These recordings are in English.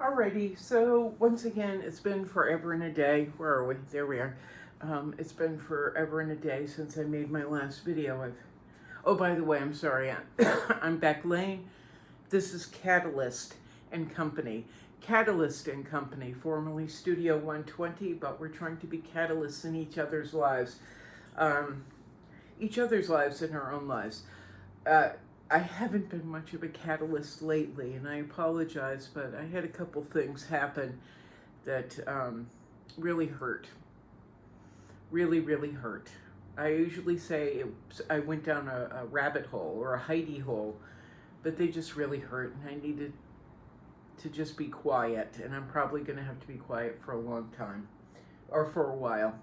Alrighty, so once again, it's been forever and a day. Where are we? There we are. It's been forever and a day since I made my last video. Oh, by the way, I'm sorry. I'm becklane. This is Catalyst and Company. Catalyst and Company, formerly Studio 120, but we're trying to be catalysts in each other's lives. Each other's lives and our own lives. I haven't been much of a catalyst lately, and I apologize, but I had a couple things happen that really hurt. Really hurt. I usually say I went down a rabbit hole or a hidey hole, but they just really hurt, and I needed to just be quiet, and I'm probably going to have to be quiet for a long time, or for a while.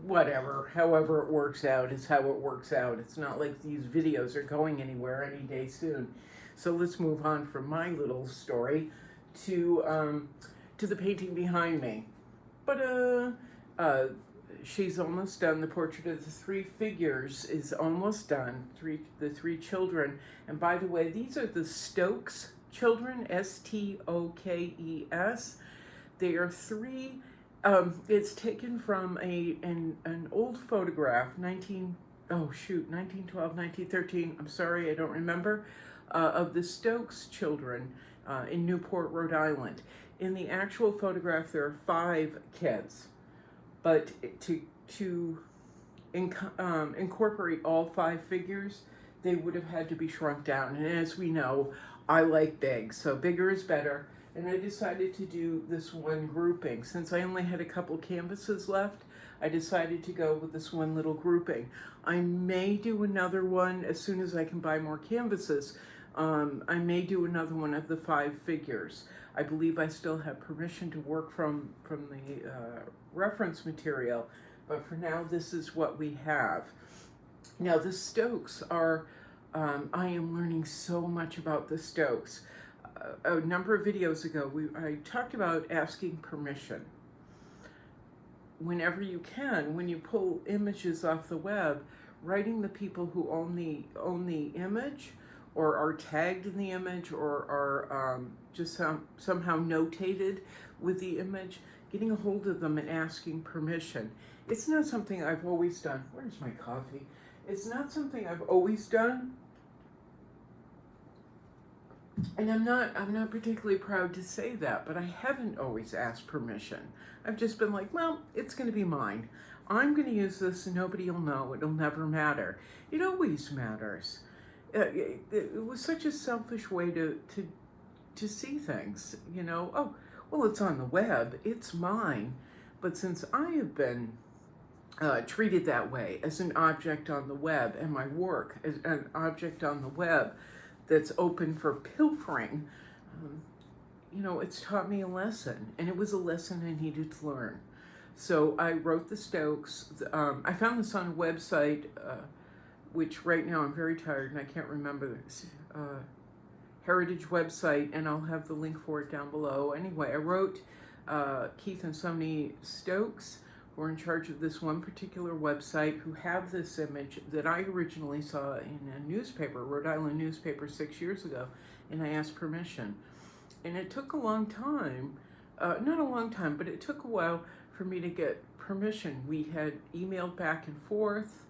Whatever, however it works out is how it works out. It's not like these videos are going anywhere any day soon. So let's move on from my little story to the painting behind me. But she's almost done. The portrait of the three figures is almost done. The three children. And by the way, these are the Stokes children, Stokes. They are three. It's taken from an old photograph, 1912, 1913, I'm sorry, I don't remember, of the Stokes children in Newport, Rhode Island. In the actual photograph, there are 5 kids, but to incorporate all 5 figures, they would have had to be shrunk down. And as we know, I like big, so bigger is better. And I decided to do this one grouping. Since I only had a couple canvases left, I decided to go with this one little grouping. I may do another one as soon as I can buy more canvases. I may do another one of the 5 figures. I believe I still have permission to work from the reference material, but for now, this is what we have. Now, the Stokes are, I am learning so much about the Stokes. A number of videos ago, I talked about asking permission. Whenever you can, when you pull images off the web, writing the people who own the image, or are tagged in the image, or are just somehow notated with the image, getting a hold of them and asking permission. It's not something I've always done. Where's my coffee? It's not something I've always done. And I'm not particularly proud to say that, but I haven't always asked permission. I've just been like, well, it's going to be mine. I'm going to use this and nobody will know. It'll never matter. It always matters. It was such a selfish way to see things, you know. Oh, well, it's on the web. It's mine. But since I have been treated that way as an object on the web, and my work as an object on the web, that's open for pilfering, you know, it's taught me a lesson, and it was a lesson I needed to learn. So I wrote the Stokes. I found this on a website, which right now I'm very tired and I can't remember this heritage website, and I'll have the link for it down below. Anyway, I wrote Keith and Sony Stokes, who are in charge of this one particular website, who have this image that I originally saw in a newspaper, Rhode Island newspaper, 6 years ago, and I asked permission. And it took a long time, not a long time, but it took a while for me to get permission. We had emailed back and forth,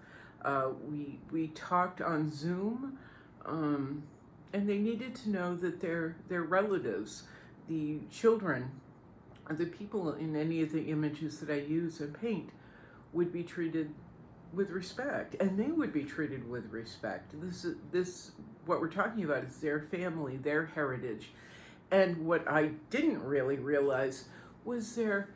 we talked on Zoom, and they needed to know that their relatives, the children, the people in any of the images that I use and paint, would be treated with respect, and they would be treated with respect. This what we're talking about is their family, their heritage, and what I didn't really realize was their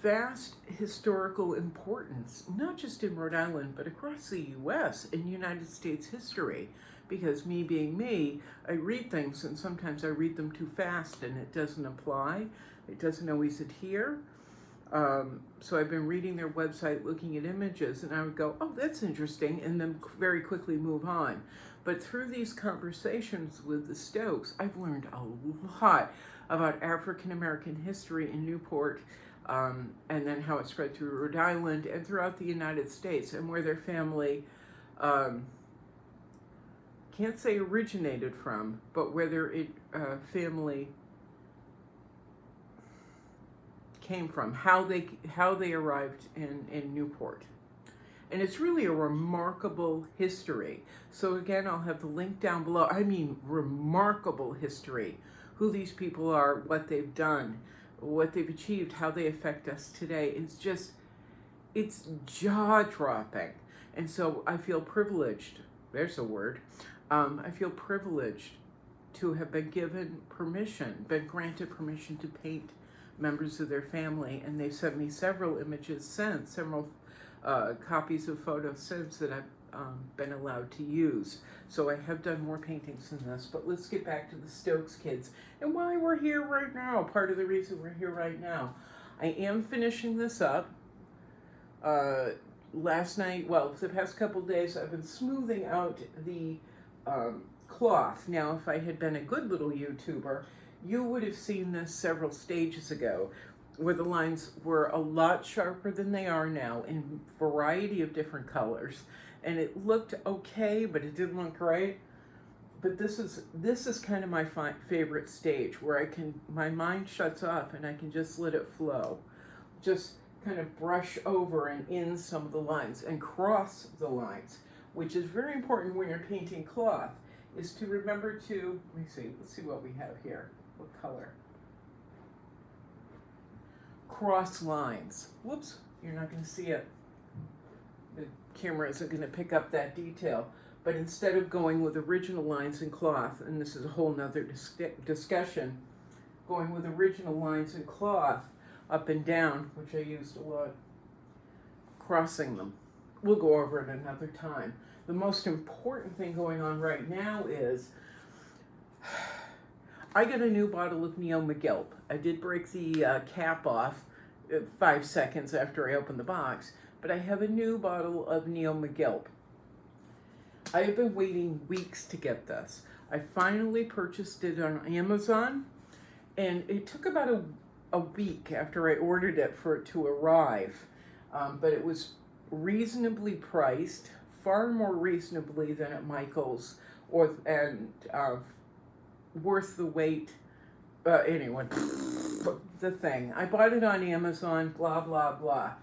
vast historical importance, not just in Rhode Island, but across the U.S. and United States history. Because me being me, I read things, and sometimes I read them too fast, and it doesn't apply. It doesn't always adhere. So I've been reading their website, looking at images, and I would go, oh, that's interesting, and then very quickly move on. But through these conversations with the Stokes, I've learned a lot about African American history in Newport, and then how it spread through Rhode Island and throughout the United States, and where their family, can't say originated from, but where their family came from, how they arrived in Newport. And it's really a remarkable history. So again, I'll have the link down below. I mean, remarkable history. Who these people are, what they've done, what they've achieved, how they affect us today. It's jaw-dropping. And so I feel privileged, there's a word, I feel privileged to have been given permission, been granted permission to paint members of their family. And they've sent me several images since, several copies of photos since that I've been allowed to use. So I have done more paintings than this, but let's get back to the Stokes kids and why we're here right now. Part of the reason we're here right now. I am finishing this up. Last night, well, for the past couple days, I've been smoothing out the cloth. Now, if I had been a good little YouTuber, you would have seen this several stages ago, where the lines were a lot sharper than they are now in a variety of different colors. And it looked okay, but it didn't look right. But this is kind of my favorite stage, where my mind shuts off and I can just let it flow. Just kind of brush over and in some of the lines and cross the lines, which is very important when you're painting cloth, is to remember to, let's see what we have here. What color? Cross lines. Whoops, you're not going to see it. The camera isn't going to pick up that detail. But instead of going with original lines in cloth, and this is a whole nother discussion, going with original lines in cloth, up and down, which I used a lot, crossing them. We'll go over it another time. The most important thing going on right now is I got a new bottle of Neo McGilp. I did break the cap off 5 seconds after I opened the box, but I have a new bottle of Neo McGilp. I have been waiting weeks to get this. I finally purchased it on Amazon, and it took about a week after I ordered it for it to arrive, but it was reasonably priced, far more reasonably than at Michael's, and worth the wait. Anyway, the thing. I bought it on Amazon, blah, blah, blah.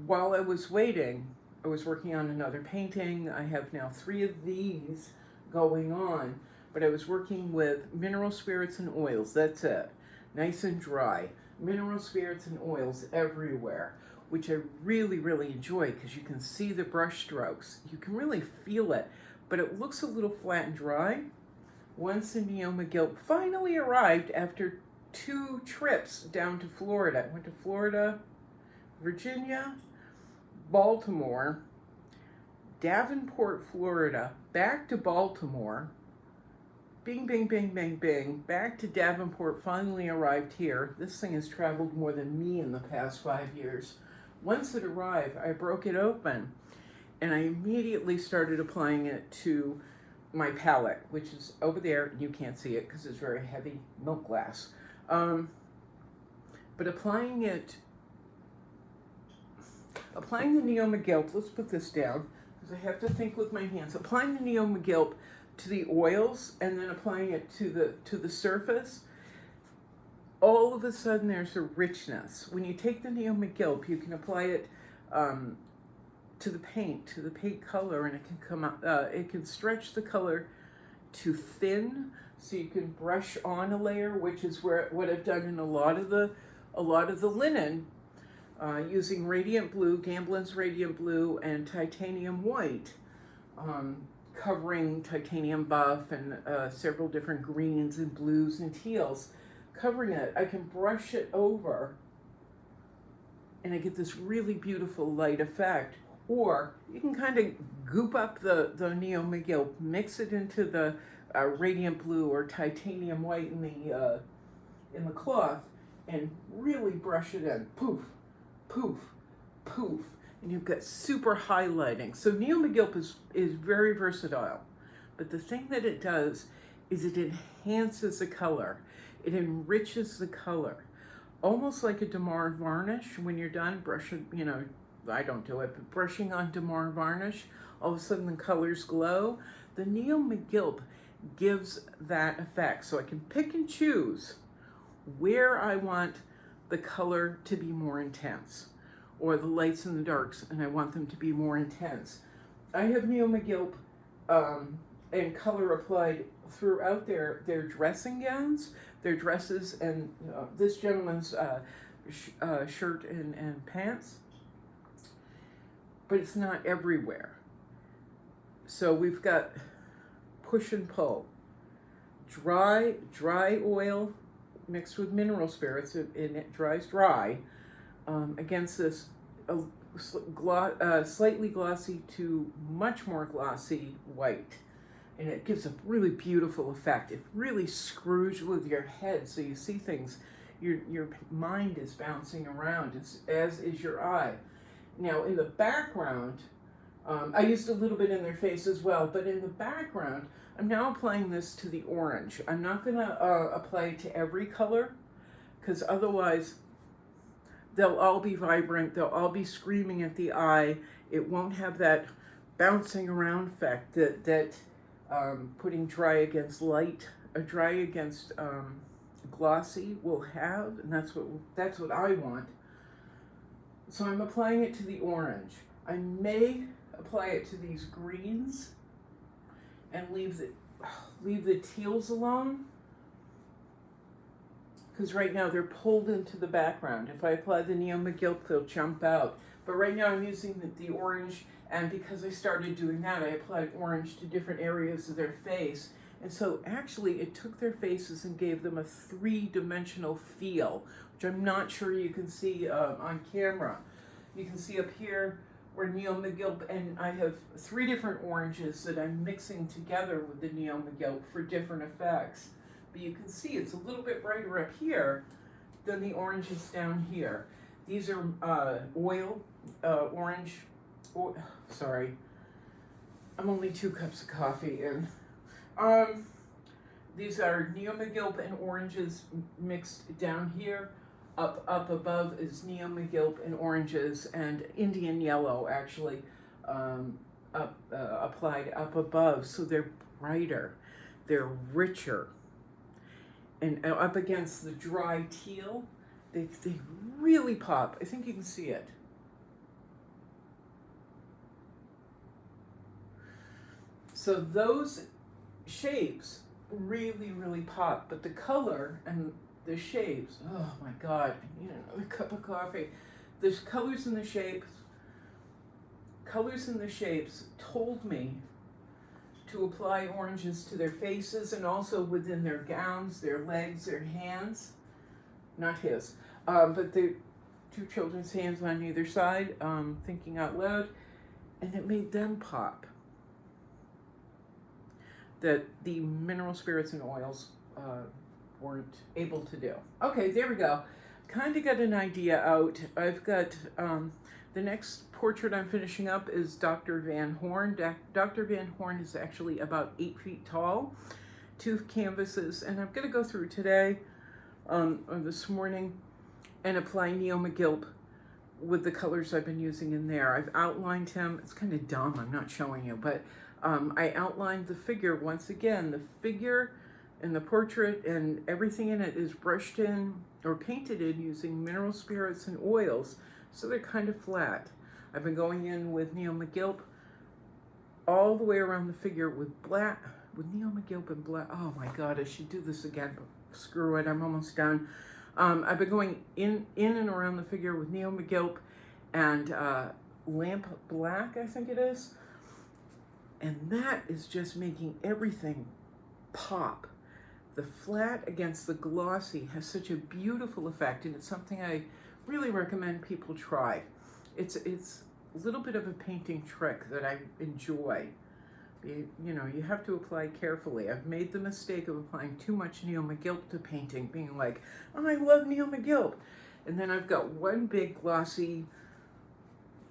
While I was waiting, I was working on another painting. I have now 3 of these going on, but I was working with mineral spirits and oils, that's it. Nice and dry. Mineral spirits and oils everywhere, which I really, really enjoy because you can see the brush strokes. You can really feel it, but it looks a little flat and dry. Once the Neo McGilp finally arrived after 2 trips down to Florida. I went to Florida, Virginia, Baltimore, Davenport, Florida, back to Baltimore, bing, bing, bing, bing, bing, back to Davenport, finally arrived here. This thing has traveled more than me in the past 5 years. Once it arrived, I broke it open, and I immediately started applying it to my palette, which is over there. You can't see it because it's very heavy milk glass. But applying the Neo McGilp, let's put this down, because I have to think with my hands. Applying the Neo McGilp to the oils and then applying it to the surface, all of a sudden there's a richness. When you take the Neo McGilp, you can apply it to the paint color, and it can come out. It can stretch the color to thin, so you can brush on a layer, which is what I've done in a lot of the linen, using Radiant Blue, Gamblin's Radiant Blue, and Titanium White, covering Titanium Buff and several different greens and blues and teals, covering it. I can brush it over, and I get this really beautiful light effect. Or you can kind of goop up the Neo McGilp, mix it into the Radiant Blue or Titanium White in the cloth, and really brush it in. Poof, poof, poof. And you've got super highlighting. So Neo McGilp is very versatile. But the thing that it does is it enhances the color. It enriches the color. Almost like a Damar varnish when you're done brushing, I don't do it, but brushing on Damar varnish, all of a sudden the colors glow. The Neo McGilp gives that effect. So I can pick and choose where I want the color to be more intense, or the lights and the darks, and I want them to be more intense. I have Neo McGilp and color applied throughout their dressing gowns, their dresses, and this gentleman's shirt and pants, but it's not everywhere. So we've got push and pull. Dry oil mixed with mineral spirits, and it dries dry, against this slightly glossy to much more glossy white. And it gives a really beautiful effect. It really screws with your head so you see things. Your mind is bouncing around, as is your eye. Now in the background, I used a little bit in their face as well, but in the background, I'm now applying this to the orange. I'm not going to apply it to every color, because otherwise they'll all be vibrant, they'll all be screaming at the eye. It won't have that bouncing around effect that putting dry against light, or dry against glossy will have, and that's what I want. So I'm applying it to the orange. I may apply it to these greens and leave the teals alone, because right now they're pulled into the background. If I apply the Neo McGilp, they'll jump out. But right now I'm using the orange, and because I started doing that, I applied orange to different areas of their face. And so actually it took their faces and gave them a three-dimensional feel, which I'm not sure you can see on camera. You can see up here where Neo McGilp, and I have 3 different oranges that I'm mixing together with the Neo McGilp for different effects. But you can see it's a little bit brighter up here than the oranges down here. These are orange, sorry, I'm only 2 cups of coffee in. These are Neo McGilp and oranges mixed down here. Up above is Neo McGilp and oranges, and Indian yellow actually applied up above, so they're brighter, they're richer. And up against the dry teal, they really pop. I think you can see it. So those shapes really, really pop, but the color and the shapes, oh my God, I need another cup of coffee. There's colors in the shapes told me to apply oranges to their faces and also within their gowns, their legs, their hands. Not his, but the 2 children's hands on either side, thinking out loud, and it made them pop. That the mineral spirits and oils weren't able to do. Okay, there we go. Kind of got an idea out. I've got the next portrait I'm finishing up is Dr. Van Horn. Dr. Van Horn is actually about 8 feet tall, 2 canvases, and I'm going to go through today or this morning and apply Neo McGilp with the colors I've been using in there. I've outlined him. It's kind of dumb, I'm not showing you, but I outlined the figure once again. The figure and the portrait and everything in it is brushed in or painted in using mineral spirits and oils, so they're kind of flat. I've been going in with Neo McGilp all the way around the figure with black, with Neo McGilp and black. Oh my God, I should do this again, but screw it, I'm almost done. I've been going in and around the figure with Neo McGilp and lamp black, I think it is. And that is just making everything pop. The flat against the glossy has such a beautiful effect, and it's something I really recommend people try. It's a little bit of a painting trick that I enjoy. You know, you have to apply carefully. I've made the mistake of applying too much Neo McGilp to painting, being like, oh, I love Neo McGilp. And then I've got one big glossy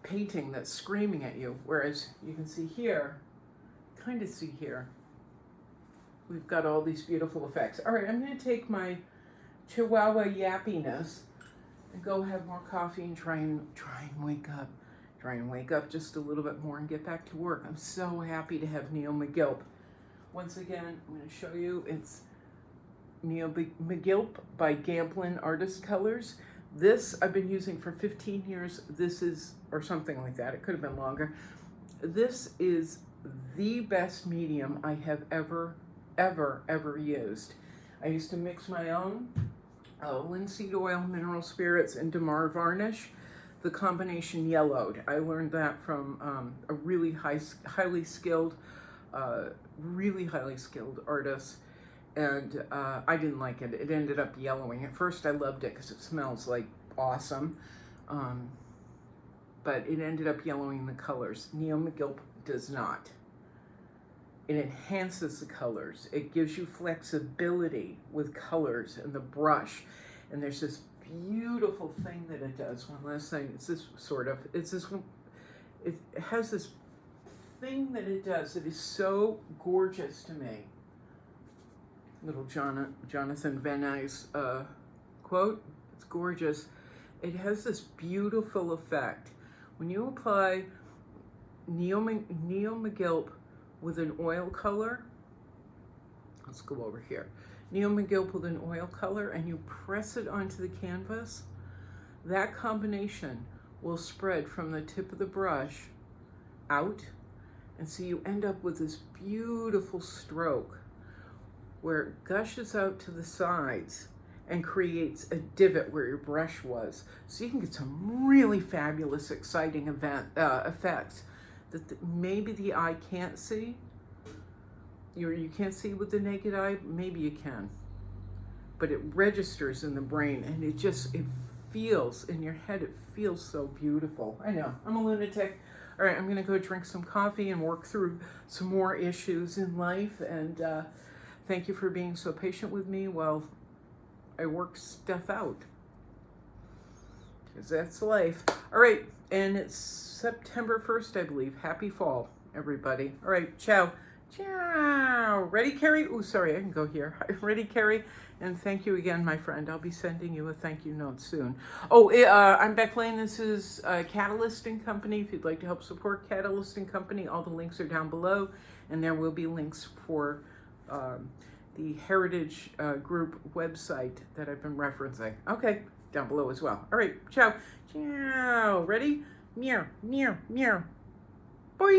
painting that's screaming at you, whereas you can see here, kind of see here, we've got all these beautiful effects. All right, I'm going to take my Chihuahua yappiness and go have more coffee and try and wake up just a little bit more and get back to work. I'm so happy to have Neo McGilp. Once again, I'm going to show you, it's Neo McGilp by Gamblin Artist Colors. This I've been using for 15 years. This is, or something like that. It could have been longer. This is the best medium I have ever used. I used to mix my own linseed oil, mineral spirits, and Damar varnish. The combination yellowed. I learned that from a really highly skilled artist, and I didn't like it. It ended up yellowing. At first I loved it because it smells like awesome, but it ended up yellowing the colors. Neo McGill does not. It enhances the colors. It gives you flexibility with colors and the brush. And there's this beautiful thing that it does. One last thing. It has this thing that it does that is so gorgeous to me. Little Jonathan Van Nuys quote. It's gorgeous. It has this beautiful effect. When you apply Neo McGill with an oil color, let's go over here. Neo McGill with an oil color, and you press it onto the canvas, that combination will spread from the tip of the brush out, and so you end up with this beautiful stroke where it gushes out to the sides and creates a divot where your brush was. So you can get some really fabulous, exciting effects that maybe the eye can't see. You can't see with the naked eye, maybe you can. But it registers in the brain, and it feels, in your head, it feels so beautiful. I know, I'm a lunatic. All right, I'm gonna go drink some coffee and work through some more issues in life, and thank you for being so patient with me while I work stuff out. Because that's life. All right, and it's September 1st, I believe. Happy fall, everybody. All right, ciao. Ciao. Ready, Carrie? Oh, sorry, I can go here. Ready, Carrie? And thank you again, my friend. I'll be sending you a thank you note soon. Oh, I'm Becklane. This is Catalyst & Company. If you'd like to help support Catalyst & Company, all the links are down below. And there will be links for the Heritage Group website that I've been referencing. Okay, down below as well. All right, ciao. Ciao. Ready? Meow, meow, meow. Bye.